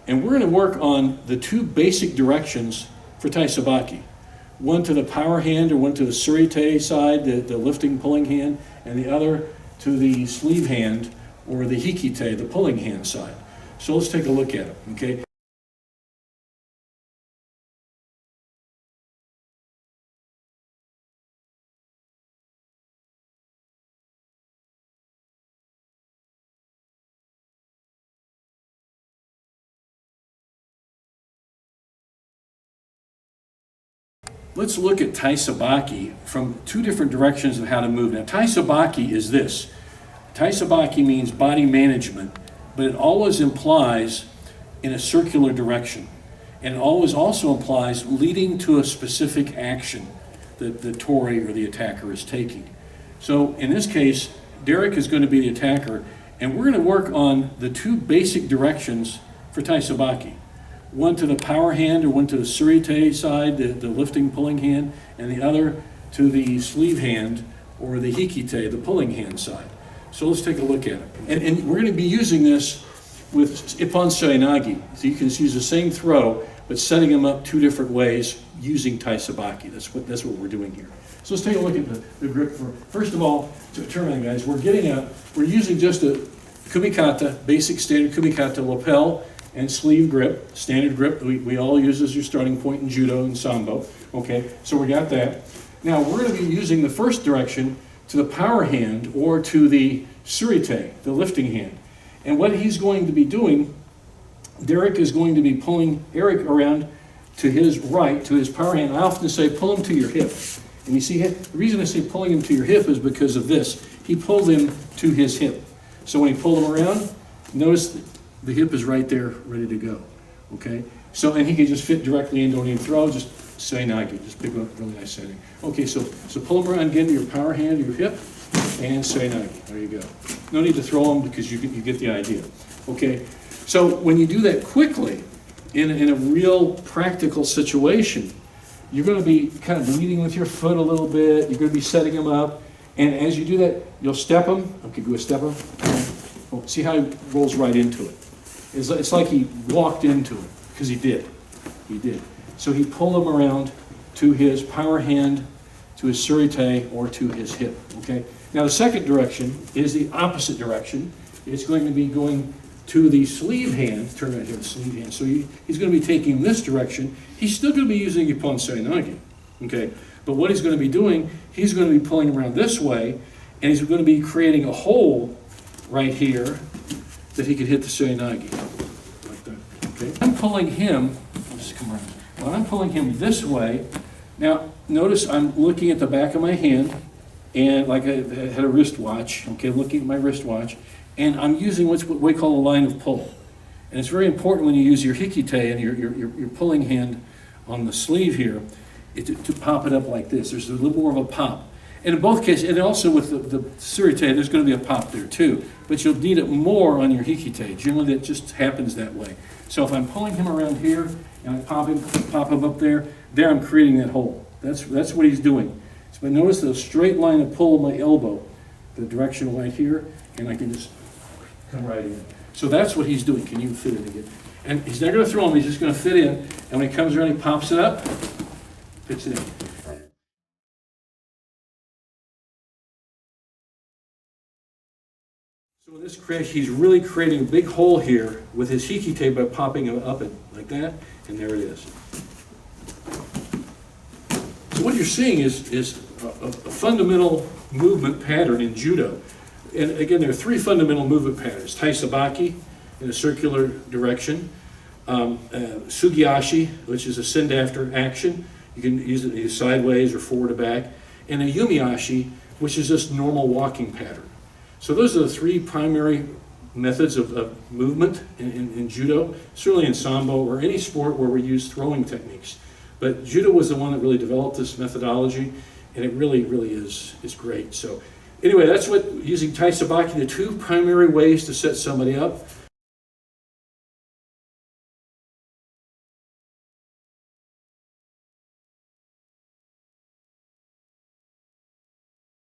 And we're going to work on the two basic directions for Taisabaki. One to the power hand, or one to the surite side, the lifting, pulling hand, and the other to the sleeve hand, or the hikite, the pulling hand side. So let's take a look at it, okay? Let's look at Taisabaki from two different directions of how to move. Now, Taisabaki is this. Taisabaki means body management, but it always implies in a circular direction. And it always also implies leading to a specific action that the tori or the attacker is taking. So in this case, Derek is going to be the attacker, and we're going to work on the two basic directions for Taisabaki. One to the power hand, or one to the surite side, the lifting, pulling hand, and the other to the sleeve hand, or the hikite, the pulling hand side. So let's take a look at it. And we're going to be using this with ippon seoi-nage. So you can use the same throw, but setting them up two different ways using Taisabaki. That's what we're doing here. So let's take a look at the grip. First of all, to turn on, guys, we're using just a kumikata, basic standard kumikata lapel and sleeve grip, standard grip we all use as your starting point in judo and sambo. Okay, so we got that. Now we're going to be using the first direction to the power hand, or to the surite, the lifting hand. And what he's going to be doing, Derek is going to be pulling Eric around to his right, to his power hand. I often say pull him to your hip. And you see, the reason I say pulling him to your hip is because of this. He pulled him to his hip. So when he pulled him around, notice the hip is right there, ready to go, okay? So, and he can just fit directly in, don't even throw, just seoi-nage, just pick up a really nice setting. Okay, so pull him around, get into your power hand, your hip, and seoi-nage, there you go. No need to throw them because you get the idea, okay? So when you do that quickly, in a real practical situation, you're gonna be kind of leading with your foot a little bit, you're gonna be setting them up, and as you do that, you'll step them, okay, go step them. Oh, see how he rolls right into it. It's like he walked into it, because he did. So he pulled him around to his power hand, to his surite, or to his hip, okay? Now the second direction is the opposite direction. It's going to be going to the sleeve hand, turn right here, the sleeve hand. So he's going to be taking this direction. He's still going to be using ippon seoi-nage, okay? But what he's going to be doing, he's going to be pulling around this way, and he's going to be creating a hole right here that he could hit the seoi-nage, like that, okay? I'm pulling him, just come around. When I'm pulling him this way, now notice I'm looking at the back of my hand, and like I had a wristwatch, okay, looking at my wristwatch, and I'm using what we call a line of pull. And it's very important when you use your hikite and your pulling hand on the sleeve here, to pop it up like this. There's a little more of a pop. And in both cases, and also with the surite, there's going to be a pop there too. But you'll need it more on your hikite. Generally, that just happens that way. So if I'm pulling him around here, and I pop him up there I'm creating that hole. That's what he's doing. So notice the straight line of pull of my elbow, the direction right here, and I can just come right in. So that's what he's doing. Can you fit it again? And he's not going to throw him, he's just going to fit in. And when he comes around, he pops it up, fits it in. So in this crash, he's really creating a big hole here with his hikite by popping it up like that, and there it is. So what you're seeing is a fundamental movement pattern in judo. And again, there are three fundamental movement patterns. Taisabaki, in a circular direction. Sugiashi, which is a send after action. You can use it either sideways or forward to back. And a yumiashi, which is just normal walking pattern. So those are the three primary methods of movement in judo, certainly in sambo or any sport where we use throwing techniques. But judo was the one that really developed this methodology, and it really is great. So anyway, that's what, using Taisabaki, the two primary ways to set somebody up.